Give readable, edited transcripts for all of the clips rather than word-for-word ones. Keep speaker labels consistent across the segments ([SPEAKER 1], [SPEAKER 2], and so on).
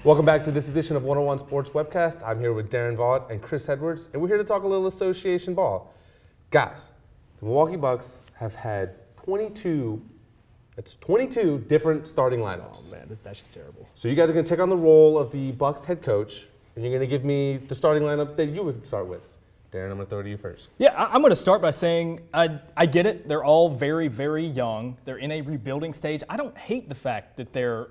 [SPEAKER 1] Welcome back to this edition of 101 Sports Webcast. I'm here with Daron Vaught and Chris Edwards, and we're here to talk a little association ball. Guys, the Milwaukee Bucks have had 22 different starting lineups.
[SPEAKER 2] Oh man, that's just terrible.
[SPEAKER 1] So you guys are going to take on the role of the Bucks head coach, and you're going to give me the starting lineup that you would start with. Daron, I'm going to throw it to you first.
[SPEAKER 3] Yeah, I'm going to start by saying I get it. They're all very, very young. They're in a rebuilding stage. I don't hate the fact that they're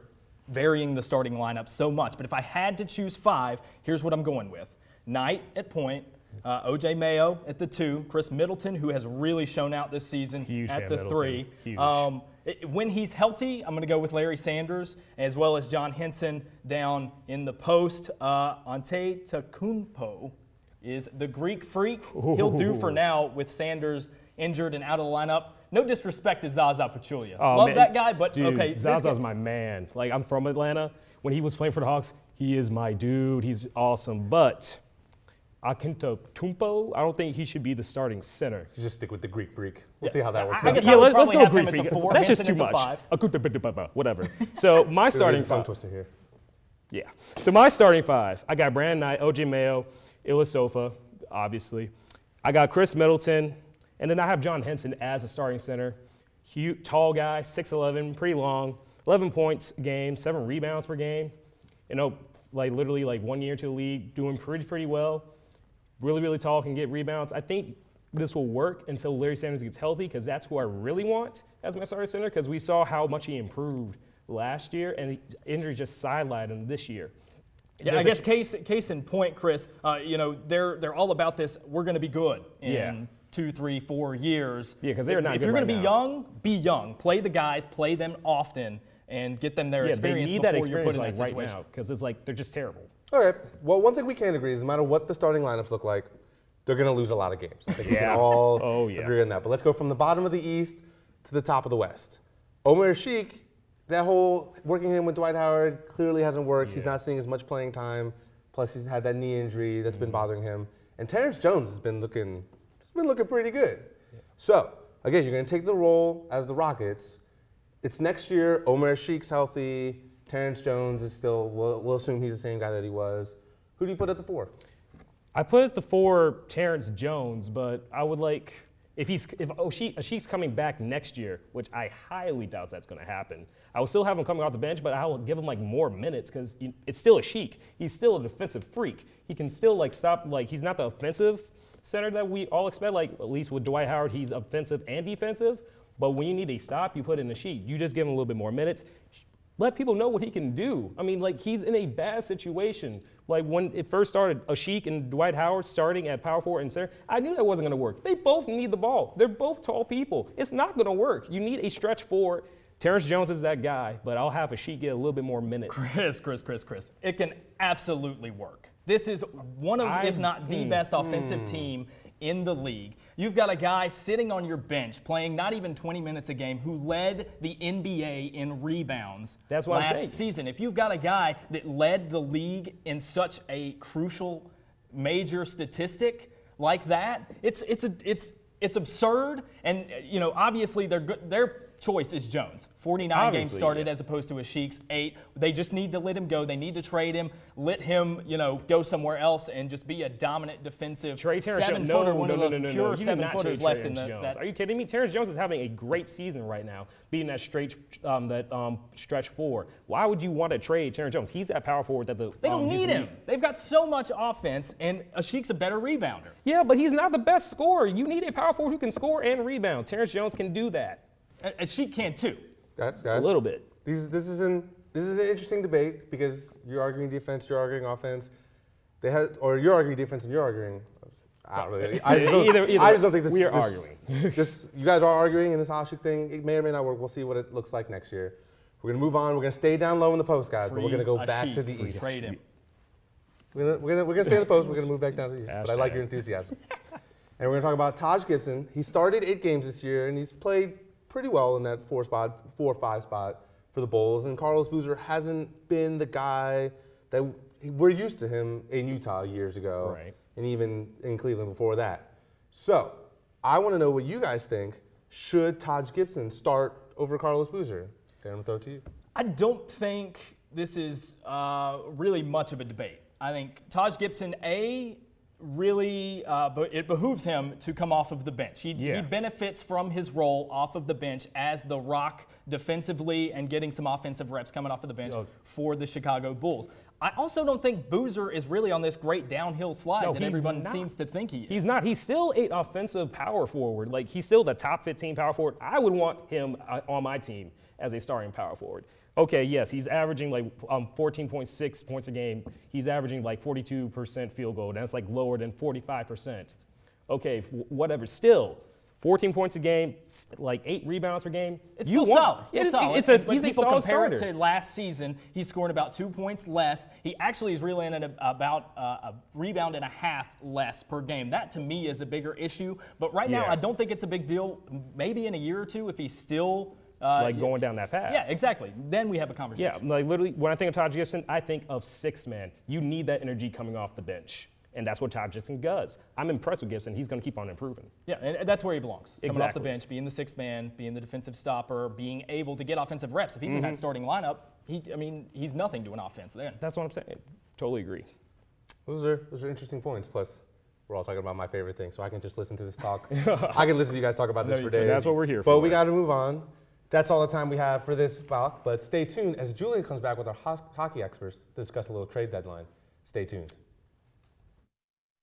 [SPEAKER 3] varying the starting lineup so much. But if I had to choose 5, here's what I'm going with. Knight at point, O.J. Mayo at the 2, Chris Middleton, who has really shown out this season, at the 3. When he's healthy, I'm going to go with Larry Sanders, as well as John Henson down in the post. Antetokounmpo is the Greek freak. He'll do for now with Sanders injured and out of the lineup. No disrespect to Zaza Pachulia. Love that guy, but
[SPEAKER 2] dude,
[SPEAKER 3] okay.
[SPEAKER 2] Zaza's my man. Like, I'm from Atlanta. When he was playing for the Hawks, he is my dude. He's awesome. But Antetokounmpo, I don't think he should be the starting center.
[SPEAKER 1] You just stick with the Greek freak. We'll see how that works
[SPEAKER 3] I
[SPEAKER 1] out.
[SPEAKER 3] guess
[SPEAKER 2] Yeah, let's go
[SPEAKER 3] have
[SPEAKER 2] Greek
[SPEAKER 3] him at
[SPEAKER 2] freak.
[SPEAKER 3] the 4,
[SPEAKER 2] That's just
[SPEAKER 3] Henson
[SPEAKER 2] too
[SPEAKER 3] at the
[SPEAKER 2] much.
[SPEAKER 3] 5.
[SPEAKER 2] Whatever. So my starting
[SPEAKER 1] tongue
[SPEAKER 2] 5.
[SPEAKER 1] twister here.
[SPEAKER 2] Yeah. So my starting 5, I got Brandon Knight, O.J. Mayo, Ilyasova, obviously. I got Chris Middleton, and then I have John Henson as a starting center. Huge, tall guy, 6'11", pretty long, 11 points a game, 7 rebounds per game. You know, like literally like 1 year to the league, doing pretty well. Really, really tall, can get rebounds. I think this will work until Larry Sanders gets healthy, because that's who I really want as my starting center, because we saw how much he improved last year, and injury just sidelined him this year.
[SPEAKER 3] Yeah, I guess case in point, Chris. You know, they're all about this. We're going to be good in 2, 3, 4 years.
[SPEAKER 2] Yeah, because they're not.
[SPEAKER 3] If you're going to be young. Play the guys, play them often, and get them their experience
[SPEAKER 2] they need
[SPEAKER 3] before
[SPEAKER 2] that experience
[SPEAKER 3] you're put in that
[SPEAKER 2] right
[SPEAKER 3] situation.
[SPEAKER 2] now, because it's like they're just terrible.
[SPEAKER 1] Okay. Well, one thing we can agree is no matter what the starting lineups look like, they're going to lose a lot of games. I think we can all agree on that. But let's go from the bottom of the East to the top of the West. Omer Sheik, that whole working him with Dwight Howard clearly hasn't worked. He's not seeing as much playing time. Plus, he's had that knee injury that's been bothering him. And Terrence Jones has been looking pretty good. Yeah. So, again, you're going to take the role as the Rockets. It's next year. Omer Sheik's healthy. Terrence Jones is still, we'll assume he's the same guy that he was. Who do you put at the 4?
[SPEAKER 2] I put at the 4 Terrence Jones, but I would like, if Sheik's coming back next year, which I highly doubt that's going to happen, I will still have him coming off the bench, but I will give him like more minutes, because it's still a Sheik. He's still a defensive freak. He can still like stop, like he's not the offensive center that we all expect. Like at least with Dwight Howard, he's offensive and defensive. But when you need a stop, you put in a Sheik. You just give him a little bit more minutes. Let people know what he can do. I mean, like, he's in a bad situation. Like, when it first started, a Sheik and Dwight Howard starting at power forward and center, I knew that wasn't going to work. They both need the ball. They're both tall people. It's not going to work. You need a stretch forward. Terrence Jones is that guy, but I'll have a Sheik get a little bit more minutes.
[SPEAKER 3] Chris. It can absolutely work. This is one of, if not the best offensive team in the league. You've got a guy sitting on your bench playing not even 20 minutes a game who led the NBA in rebounds last season. If you've got a guy that led the league in such a crucial major statistic like that, it's absurd. And you know, obviously their choice is Jones. 49 games started as opposed to a Sheik's 8. They just need to let him go. They need to trade him. Let him, you know, go somewhere else and just be a dominant defensive 7-footer. One of the pure 7-footers left in that.
[SPEAKER 2] Are you kidding me? Terrence Jones is having a great season right now, being that stretch 4. Why would you want to trade Terrence Jones? He's that power forward that
[SPEAKER 3] they don't need him. They've got so much offense, and a Sheik's a better rebounder.
[SPEAKER 2] Yeah, but he's not the best scorer. You need a power forward who can score and rebound. Terrence Jones can do that.
[SPEAKER 3] A Sheik can too.
[SPEAKER 1] Guys,
[SPEAKER 2] a little bit.
[SPEAKER 1] This is an interesting debate, because you're arguing defense, you're arguing offense. Or you're arguing defense and you're arguing. I don't really. I just don't think this.
[SPEAKER 2] We are arguing.
[SPEAKER 1] You guys are arguing, and this Ashik thing, it may or may not work. We'll see what it looks like next year. We're gonna move on. We're gonna stay down low in the post, guys, but we're gonna go back to the East.
[SPEAKER 3] Trade him.
[SPEAKER 1] We're gonna stay in the post. We're gonna move back down to the East. But I like your enthusiasm. And we're gonna talk about Taj Gibson. He started 8 games this year, and he's played pretty well in that 4 or 5 spot for the Bulls. And Carlos Boozer hasn't been the guy that we're used to him in Utah years ago, and even in Cleveland before that. So I want to know what you guys think. Should Taj Gibson start over Carlos Boozer? Dan, I'm going to throw it to you.
[SPEAKER 3] I don't think this is really much of a debate. I think Taj Gibson, really, but it behooves him to come off of the bench. He benefits from his role off of the bench as the rock defensively and getting some offensive reps coming off of the bench for the Chicago Bulls. I also don't think Boozer is really on this great downhill slide that everyone seems to think he is.
[SPEAKER 2] He's not. He's still an offensive power forward. Like, he's still the top 15 power forward. I would want him on my team as a starting power forward. Okay, yes, he's averaging like 14.6 points a game. He's averaging like 42% field goal. That's like lower than 45%. Okay, whatever. Still, 14 points a game, like 8 rebounds per game.
[SPEAKER 3] It's still solid. It's still solid.
[SPEAKER 2] He's a solid starter.
[SPEAKER 3] To last season, he's scoring about 2 points less. He actually is reeling in about a rebound and a half less per game. That, to me, is a bigger issue. But right now, I don't think it's a big deal. Maybe in a year or two, if he's still
[SPEAKER 2] going down that path.
[SPEAKER 3] Yeah, exactly. Then we have a conversation.
[SPEAKER 2] Yeah, like literally, when I think of Taj Gibson, I think of sixth man. You need that energy coming off the bench. And that's what Taj Gibson does. I'm impressed with Gibson. He's going to keep on improving.
[SPEAKER 3] Yeah, and that's where he belongs. Coming off the bench, being the sixth man, being the defensive stopper, being able to get offensive reps. If he's in that starting lineup, he's nothing to an offense then.
[SPEAKER 2] That's what I'm saying. Totally agree.
[SPEAKER 1] Those are interesting points. Plus, we're all talking about my favorite thing, so I can just listen to this talk. I can listen to you guys talk about this for days.
[SPEAKER 2] That's what we're here for.
[SPEAKER 1] But we got to move on. That's all the time we have for this block. But stay tuned as Julian comes back with our hockey experts to discuss a little trade deadline. Stay tuned.